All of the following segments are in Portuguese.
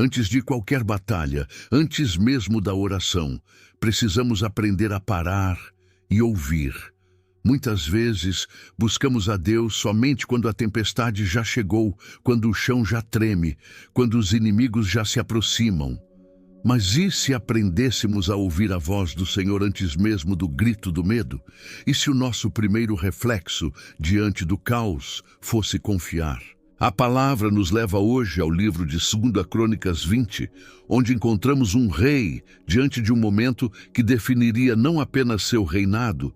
Antes de qualquer batalha, antes mesmo da oração, precisamos aprender a parar e ouvir. Muitas vezes, buscamos a Deus somente quando a tempestade já chegou, quando o chão já treme, quando os inimigos já se aproximam. Mas e se aprendêssemos a ouvir a voz do Senhor antes mesmo do grito do medo? E se o nosso primeiro reflexo diante do caos fosse confiar? A palavra nos leva hoje ao livro de 2 Crônicas 20, onde encontramos um rei diante de um momento que definiria não apenas seu reinado,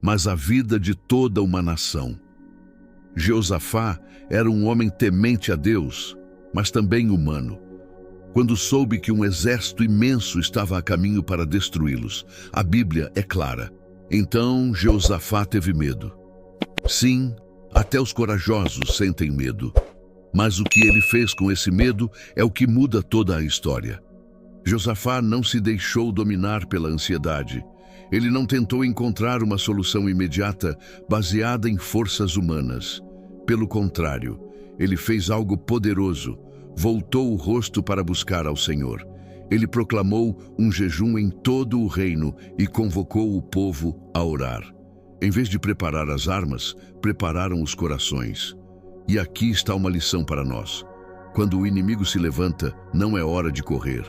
mas a vida de toda uma nação. Jeosafá era um homem temente a Deus, mas também humano. Quando soube que um exército imenso estava a caminho para destruí-los, a Bíblia é clara. Então Jeosafá teve medo. Sim, até os corajosos sentem medo. Mas o que ele fez com esse medo é o que muda toda a história. Jeosafá não se deixou dominar pela ansiedade. Ele não tentou encontrar uma solução imediata baseada em forças humanas. Pelo contrário, ele fez algo poderoso. Voltou o rosto para buscar ao Senhor. Ele proclamou um jejum em todo o reino e convocou o povo a orar. Em vez de preparar as armas, prepararam os corações. E aqui está uma lição para nós. Quando o inimigo se levanta, não é hora de correr.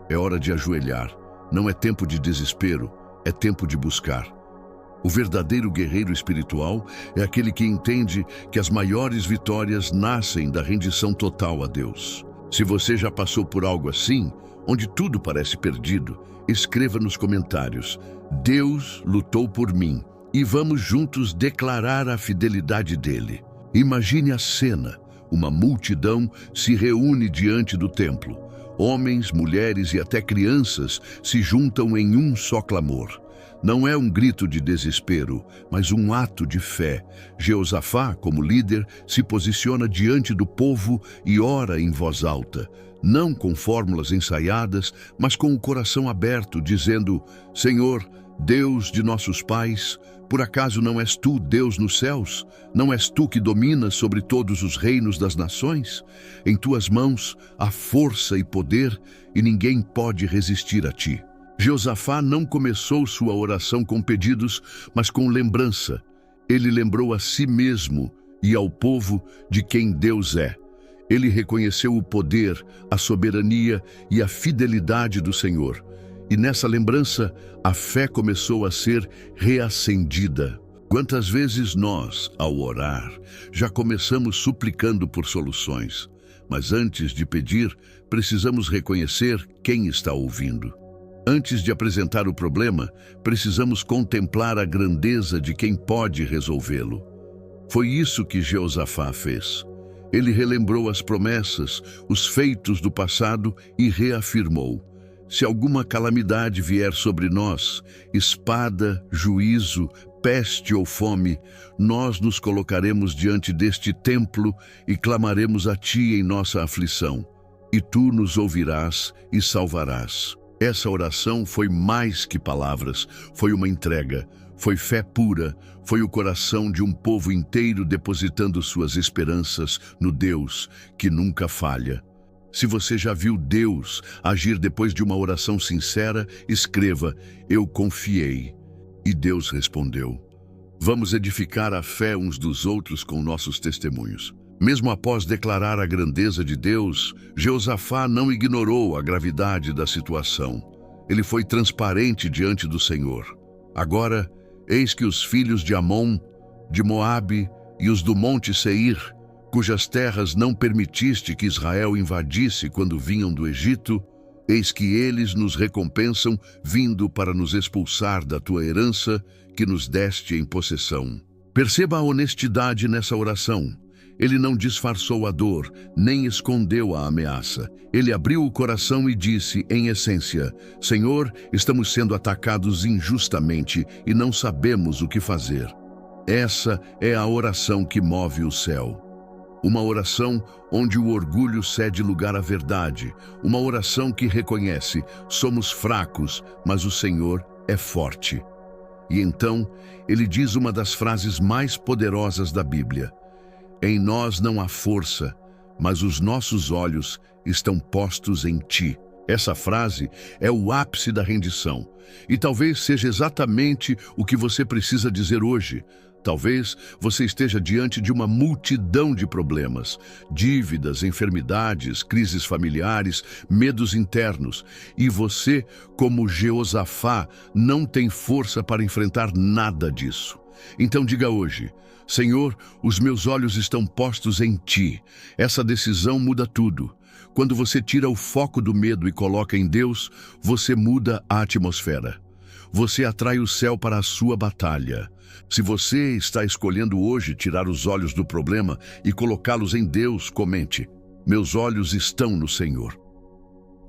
É hora de ajoelhar. Não é tempo de desespero, é tempo de buscar. O verdadeiro guerreiro espiritual é aquele que entende que as maiores vitórias nascem da rendição total a Deus. Se você já passou por algo assim, onde tudo parece perdido, escreva nos comentários: Deus lutou por mim, e vamos juntos declarar a fidelidade dele. Imagine a cena: uma multidão se reúne diante do templo. Homens, mulheres e até crianças se juntam em um só clamor. Não é um grito de desespero, mas um ato de fé. Jeosafá, como líder, se posiciona diante do povo e ora em voz alta, não com fórmulas ensaiadas, mas com o coração aberto, dizendo: Senhor, Deus de nossos pais, por acaso não és tu Deus nos céus? Não és tu que dominas sobre todos os reinos das nações? Em tuas mãos há força e poder, e ninguém pode resistir a ti. Jeosafá não começou sua oração com pedidos, mas com lembrança. Ele lembrou a si mesmo e ao povo de quem Deus é. Ele reconheceu o poder, a soberania e a fidelidade do Senhor. E nessa lembrança, a fé começou a ser reacendida. Quantas vezes nós, ao orar, já começamos suplicando por soluções, mas antes de pedir, precisamos reconhecer quem está ouvindo. Antes de apresentar o problema, precisamos contemplar a grandeza de quem pode resolvê-lo. Foi isso que Jeosafá fez. Ele relembrou as promessas, os feitos do passado e reafirmou: se alguma calamidade vier sobre nós, espada, juízo, peste ou fome, nós nos colocaremos diante deste templo e clamaremos a ti em nossa aflição, e tu nos ouvirás e salvarás. Essa oração foi mais que palavras, foi uma entrega, foi fé pura, foi o coração de um povo inteiro depositando suas esperanças no Deus que nunca falha. Se você já viu Deus agir depois de uma oração sincera, escreva: eu confiei. E Deus respondeu. Vamos edificar a fé uns dos outros com nossos testemunhos. Mesmo após declarar a grandeza de Deus, Jeosafá não ignorou a gravidade da situação. Ele foi transparente diante do Senhor. Agora, eis que os filhos de Amon, de Moabe e os do monte Seir, cujas terras não permitiste que Israel invadisse quando vinham do Egito, eis que eles nos recompensam, vindo para nos expulsar da tua herança, que nos deste em possessão. Perceba a honestidade nessa oração. Ele não disfarçou a dor, nem escondeu a ameaça. Ele abriu o coração e disse, em essência: Senhor, estamos sendo atacados injustamente e não sabemos o que fazer. Essa é a oração que move o céu. Uma oração onde o orgulho cede lugar à verdade. Uma oração que reconhece: somos fracos, mas o Senhor é forte. E então, ele diz uma das frases mais poderosas da Bíblia: em nós não há força, mas os nossos olhos estão postos em ti. Essa frase é o ápice da rendição, e talvez seja exatamente o que você precisa dizer hoje. Talvez você esteja diante de uma multidão de problemas, dívidas, enfermidades, crises familiares, medos internos, e você, como Jeosafá, não tem força para enfrentar nada disso. Então diga hoje: Senhor, os meus olhos estão postos em Ti. Essa decisão muda tudo. Quando você tira o foco do medo e coloca em Deus, você muda a atmosfera. Você atrai o céu para a sua batalha. Se você está escolhendo hoje tirar os olhos do problema e colocá-los em Deus, comente: meus olhos estão no Senhor.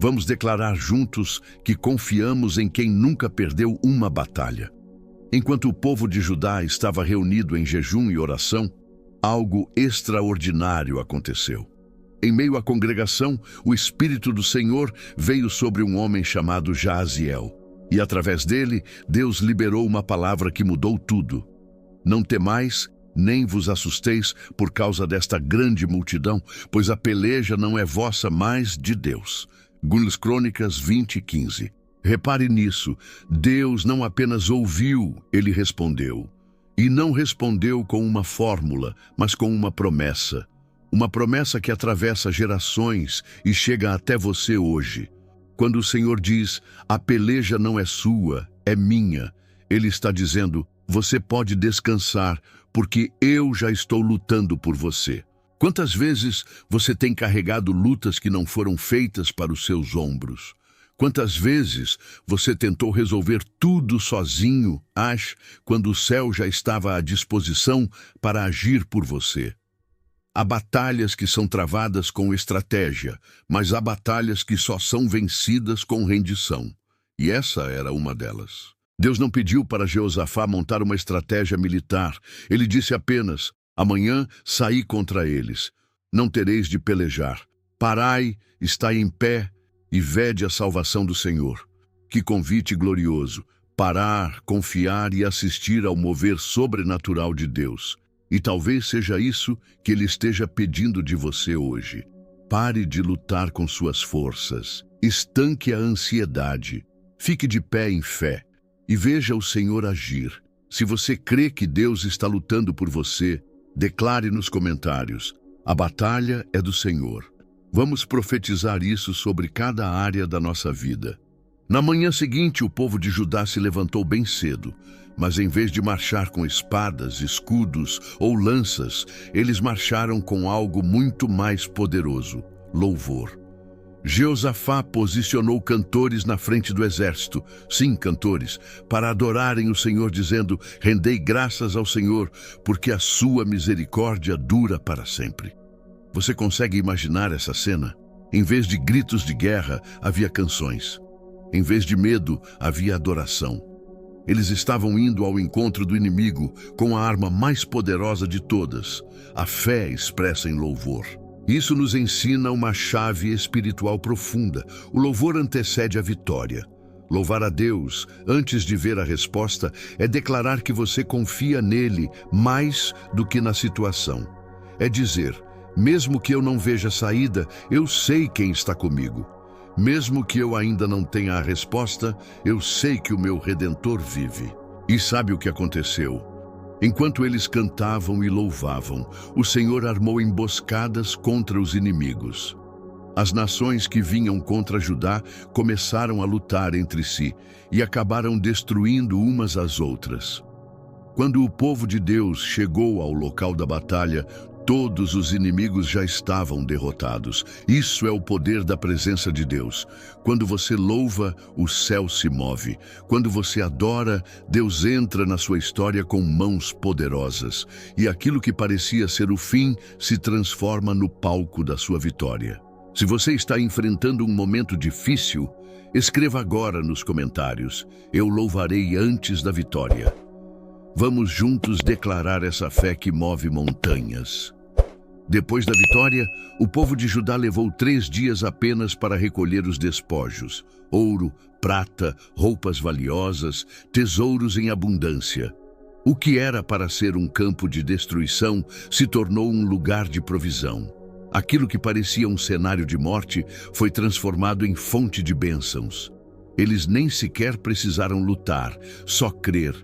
Vamos declarar juntos que confiamos em quem nunca perdeu uma batalha. Enquanto o povo de Judá estava reunido em jejum e oração, algo extraordinário aconteceu. Em meio à congregação, o Espírito do Senhor veio sobre um homem chamado Jaaziel. E através dele, Deus liberou uma palavra que mudou tudo. Não temais, nem vos assusteis por causa desta grande multidão, pois a peleja não é vossa, mas de Deus. Crônicas 20:15. Repare nisso, Deus não apenas ouviu, ele respondeu. E não respondeu com uma fórmula, mas com uma promessa. Uma promessa que atravessa gerações e chega até você hoje. Quando o Senhor diz: a peleja não é sua, é minha, Ele está dizendo: você pode descansar, porque eu já estou lutando por você. Quantas vezes você tem carregado lutas que não foram feitas para os seus ombros? Quantas vezes você tentou resolver tudo sozinho, quando o céu já estava à disposição para agir por você? Há batalhas que são travadas com estratégia, mas há batalhas que só são vencidas com rendição. E essa era uma delas. Deus não pediu para Jeosafá montar uma estratégia militar. Ele disse apenas: amanhã saí contra eles. Não tereis de pelejar. Parai, estai em pé e vede a salvação do Senhor. Que convite glorioso! Parar, confiar e assistir ao mover sobrenatural de Deus. E talvez seja isso que Ele esteja pedindo de você hoje. Pare de lutar com suas forças. Estanque a ansiedade. Fique de pé em fé e veja o Senhor agir. Se você crê que Deus está lutando por você, declare nos comentários: a batalha é do Senhor. Vamos profetizar isso sobre cada área da nossa vida. Na manhã seguinte, o povo de Judá se levantou bem cedo, mas em vez de marchar com espadas, escudos ou lanças, eles marcharam com algo muito mais poderoso: louvor. Jeosafá posicionou cantores na frente do exército, sim, cantores, para adorarem o Senhor, dizendo: rendei graças ao Senhor, porque a sua misericórdia dura para sempre. Você consegue imaginar essa cena? Em vez de gritos de guerra, havia canções. Em vez de medo, havia adoração. Eles estavam indo ao encontro do inimigo com a arma mais poderosa de todas, a fé expressa em louvor. Isso nos ensina uma chave espiritual profunda. O louvor antecede a vitória. Louvar a Deus, antes de ver a resposta, é declarar que você confia nele mais do que na situação. É dizer: mesmo que eu não veja saída, eu sei quem está comigo. Mesmo que eu ainda não tenha a resposta, eu sei que o meu Redentor vive. E sabe o que aconteceu? Enquanto eles cantavam e louvavam, o Senhor armou emboscadas contra os inimigos. As nações que vinham contra Judá começaram a lutar entre si e acabaram destruindo umas às outras. Quando o povo de Deus chegou ao local da batalha, todos os inimigos já estavam derrotados. Isso é o poder da presença de Deus. Quando você louva, o céu se move. Quando você adora, Deus entra na sua história com mãos poderosas. E aquilo que parecia ser o fim se transforma no palco da sua vitória. Se você está enfrentando um momento difícil, escreva agora nos comentários: eu louvarei antes da vitória. Vamos juntos declarar essa fé que move montanhas. Depois da vitória, o povo de Judá levou 3 dias apenas para recolher os despojos: ouro, prata, roupas valiosas, tesouros em abundância. O que era para ser um campo de destruição se tornou um lugar de provisão. Aquilo que parecia um cenário de morte foi transformado em fonte de bênçãos. Eles nem sequer precisaram lutar, só crer,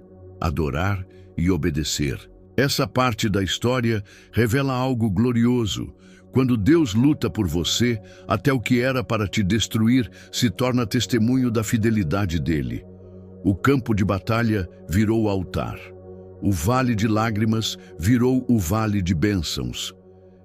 adorar e obedecer. Essa parte da história revela algo glorioso. Quando Deus luta por você, até o que era para te destruir se torna testemunho da fidelidade dele. O campo de batalha virou altar. O vale de lágrimas virou o vale de bênçãos.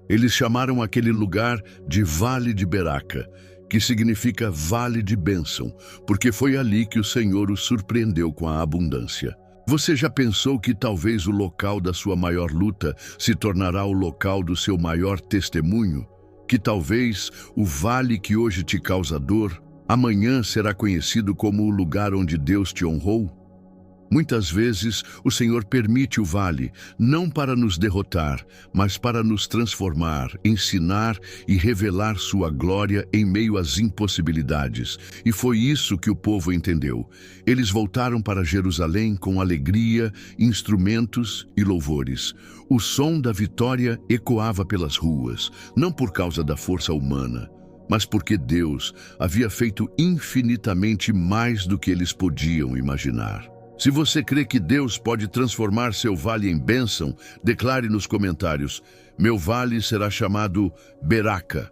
Eles chamaram aquele lugar de Vale de Beraca, que significa Vale de Bênção, porque foi ali que o Senhor os surpreendeu com a abundância. Você já pensou que talvez o local da sua maior luta se tornará o local do seu maior testemunho? Que talvez o vale que hoje te causa dor, amanhã será conhecido como o lugar onde Deus te honrou? Muitas vezes, o Senhor permite o vale, não para nos derrotar, mas para nos transformar, ensinar e revelar sua glória em meio às impossibilidades. E foi isso que o povo entendeu. Eles voltaram para Jerusalém com alegria, instrumentos e louvores. O som da vitória ecoava pelas ruas, não por causa da força humana, mas porque Deus havia feito infinitamente mais do que eles podiam imaginar. Se você crê que Deus pode transformar seu vale em bênção, declare nos comentários: meu vale será chamado Beraca.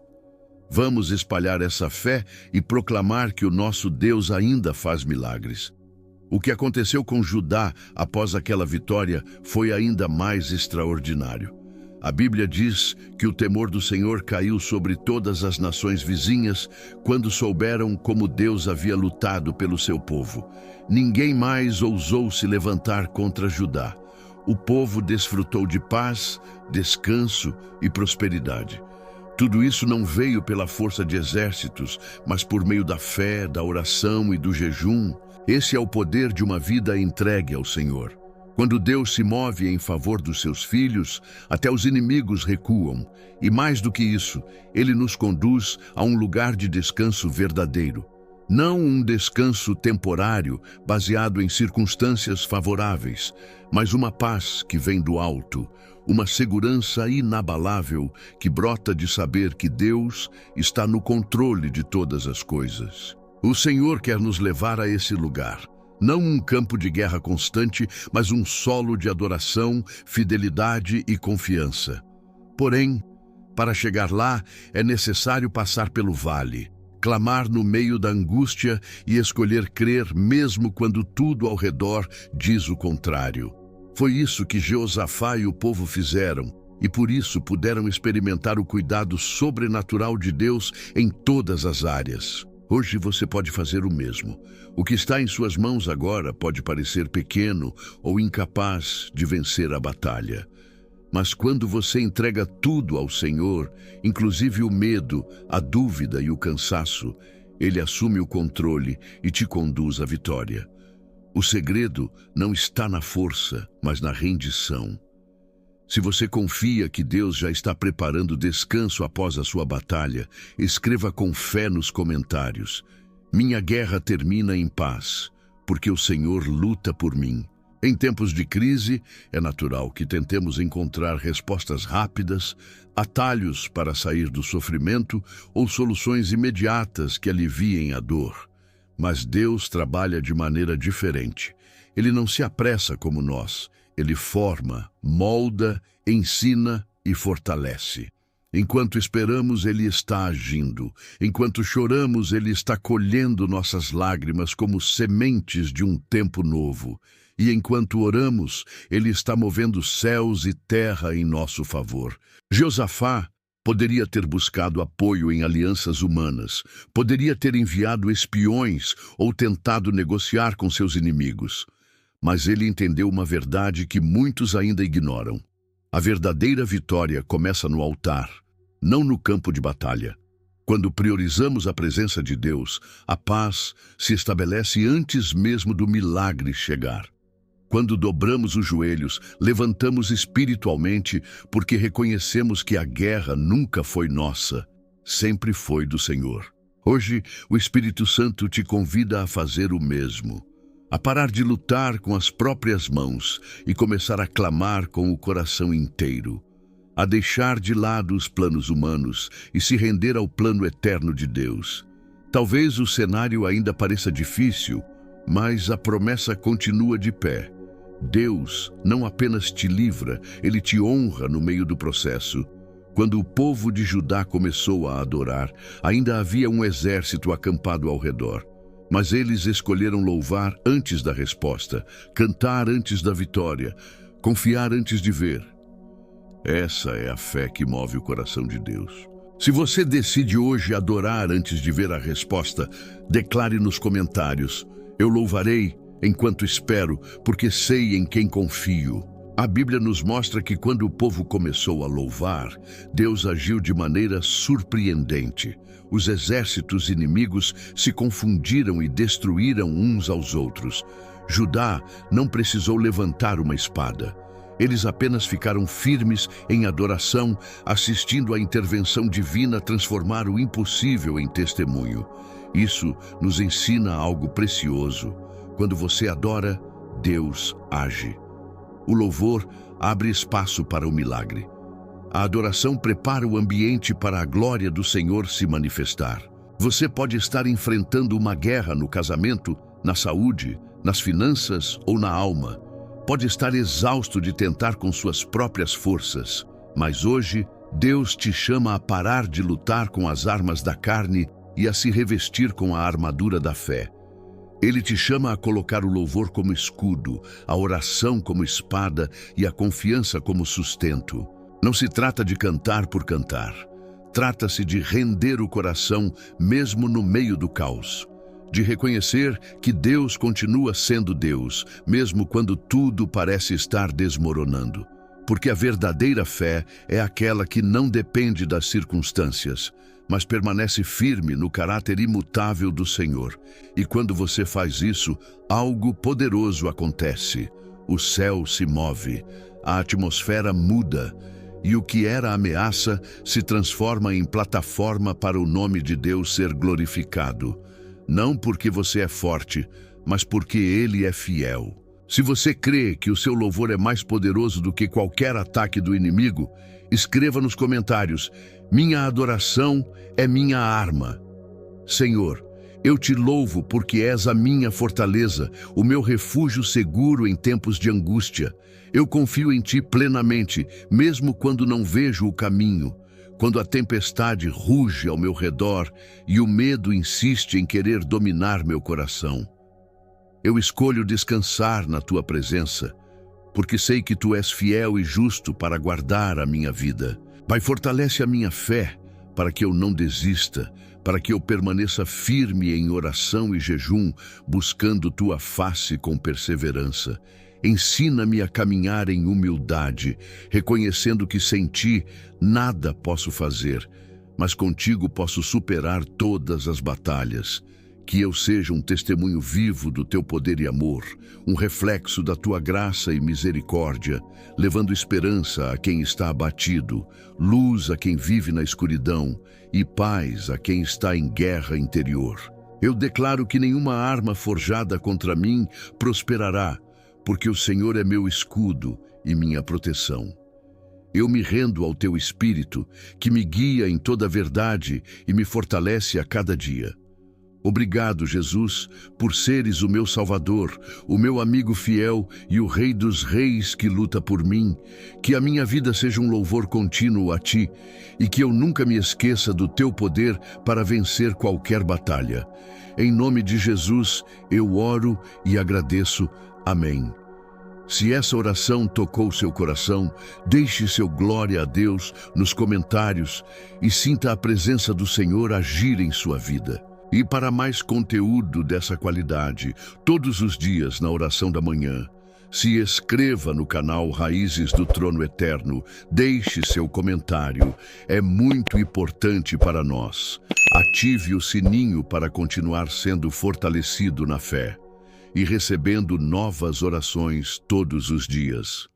Vamos espalhar essa fé e proclamar que o nosso Deus ainda faz milagres. O que aconteceu com Judá após aquela vitória foi ainda mais extraordinário. A Bíblia diz que o temor do Senhor caiu sobre todas as nações vizinhas quando souberam como Deus havia lutado pelo seu povo. Ninguém mais ousou se levantar contra Judá. O povo desfrutou de paz, descanso e prosperidade. Tudo isso não veio pela força de exércitos, mas por meio da fé, da oração e do jejum. Esse é o poder de uma vida entregue ao Senhor. Quando Deus se move em favor dos seus filhos, até os inimigos recuam. E mais do que isso, Ele nos conduz a um lugar de descanso verdadeiro. Não um descanso temporário, baseado em circunstâncias favoráveis, mas uma paz que vem do alto, uma segurança inabalável que brota de saber que Deus está no controle de todas as coisas. O Senhor quer nos levar a esse lugar. Não um campo de guerra constante, mas um solo de adoração, fidelidade e confiança. Porém, para chegar lá, é necessário passar pelo vale, clamar no meio da angústia e escolher crer mesmo quando tudo ao redor diz o contrário. Foi isso que Jeosafá e o povo fizeram, e por isso puderam experimentar o cuidado sobrenatural de Deus em todas as áreas. Hoje você pode fazer o mesmo. O que está em suas mãos agora pode parecer pequeno ou incapaz de vencer a batalha. Mas quando você entrega tudo ao Senhor, inclusive o medo, a dúvida e o cansaço, Ele assume o controle e te conduz à vitória. O segredo não está na força, mas na rendição. Se você confia que Deus já está preparando descanso após a sua batalha, escreva com fé nos comentários: minha guerra termina em paz, porque o Senhor luta por mim. Em tempos de crise, é natural que tentemos encontrar respostas rápidas, atalhos para sair do sofrimento ou soluções imediatas que aliviem a dor. Mas Deus trabalha de maneira diferente. Ele não se apressa como nós. Ele forma, molda, ensina e fortalece. Enquanto esperamos, Ele está agindo. Enquanto choramos, Ele está colhendo nossas lágrimas como sementes de um tempo novo. E enquanto oramos, Ele está movendo céus e terra em nosso favor. Jeosafá poderia ter buscado apoio em alianças humanas, poderia ter enviado espiões ou tentado negociar com seus inimigos. Mas ele entendeu uma verdade que muitos ainda ignoram. A verdadeira vitória começa no altar, não no campo de batalha. Quando priorizamos a presença de Deus, a paz se estabelece antes mesmo do milagre chegar. Quando dobramos os joelhos, levantamos espiritualmente porque reconhecemos que a guerra nunca foi nossa, sempre foi do Senhor. Hoje, o Espírito Santo te convida a fazer o mesmo. A parar de lutar com as próprias mãos e começar a clamar com o coração inteiro. a deixar de lado os planos humanos e se render ao plano eterno de Deus. Talvez o cenário ainda pareça difícil, mas a promessa continua de pé. Deus não apenas te livra, Ele te honra no meio do processo. Quando o povo de Judá começou a adorar, ainda havia um exército acampado ao redor. Mas eles escolheram louvar antes da resposta, cantar antes da vitória, confiar antes de ver. Essa é a fé que move o coração de Deus. Se você decide hoje adorar antes de ver a resposta, declare nos comentários: eu louvarei enquanto espero, porque sei em quem confio. A Bíblia nos mostra que quando o povo começou a louvar, Deus agiu de maneira surpreendente. Os exércitos inimigos se confundiram e destruíram uns aos outros. Judá não precisou levantar uma espada. Eles apenas ficaram firmes em adoração, assistindo à intervenção divina transformar o impossível em testemunho. Isso nos ensina algo precioso. Quando você adora, Deus age. O louvor abre espaço para o milagre. A adoração prepara o ambiente para a glória do Senhor se manifestar. Você pode estar enfrentando uma guerra no casamento, na saúde, nas finanças ou na alma. Pode estar exausto de tentar com suas próprias forças, mas hoje Deus te chama a parar de lutar com as armas da carne e a se revestir com a armadura da fé. Ele te chama a colocar o louvor como escudo, a oração como espada e a confiança como sustento. Não se trata de cantar por cantar. Trata-se de render o coração mesmo no meio do caos. De reconhecer que Deus continua sendo Deus, mesmo quando tudo parece estar desmoronando. Porque a verdadeira fé é aquela que não depende das circunstâncias, mas permanece firme no caráter imutável do Senhor. E quando você faz isso, algo poderoso acontece. O céu se move, a atmosfera muda, e o que era ameaça se transforma em plataforma para o nome de Deus ser glorificado. Não porque você é forte, mas porque Ele é fiel. Se você crê que o seu louvor é mais poderoso do que qualquer ataque do inimigo, escreva nos comentários: minha adoração é minha arma. Senhor, eu te louvo porque és a minha fortaleza, o meu refúgio seguro em tempos de angústia. Eu confio em ti plenamente, mesmo quando não vejo o caminho. Quando a tempestade ruge ao meu redor e o medo insiste em querer dominar meu coração. Eu escolho descansar na tua presença, porque sei que tu és fiel e justo para guardar a minha vida. Pai, fortalece a minha fé para que eu não desista, para que eu permaneça firme em oração e jejum, buscando tua face com perseverança. Ensina-me a caminhar em humildade, reconhecendo que sem ti nada posso fazer, mas contigo posso superar todas as batalhas. Que eu seja um testemunho vivo do teu poder e amor, um reflexo da tua graça e misericórdia, levando esperança a quem está abatido, luz a quem vive na escuridão e paz a quem está em guerra interior. Eu declaro que nenhuma arma forjada contra mim prosperará, porque o Senhor é meu escudo e minha proteção. Eu me rendo ao teu Espírito, que me guia em toda a verdade e me fortalece a cada dia. Obrigado, Jesus, por seres o meu Salvador, o meu amigo fiel e o Rei dos Reis que luta por mim. Que a minha vida seja um louvor contínuo a ti e que eu nunca me esqueça do teu poder para vencer qualquer batalha. Em nome de Jesus, eu oro e agradeço. Amém. Se essa oração tocou seu coração, deixe seu glória a Deus nos comentários e sinta a presença do Senhor agir em sua vida. E para mais conteúdo dessa qualidade, todos os dias na oração da manhã, se inscreva no canal Raízes do Trono Eterno, deixe seu comentário, é muito importante para nós. Ative o sininho para continuar sendo fortalecido na fé e recebendo novas orações todos os dias.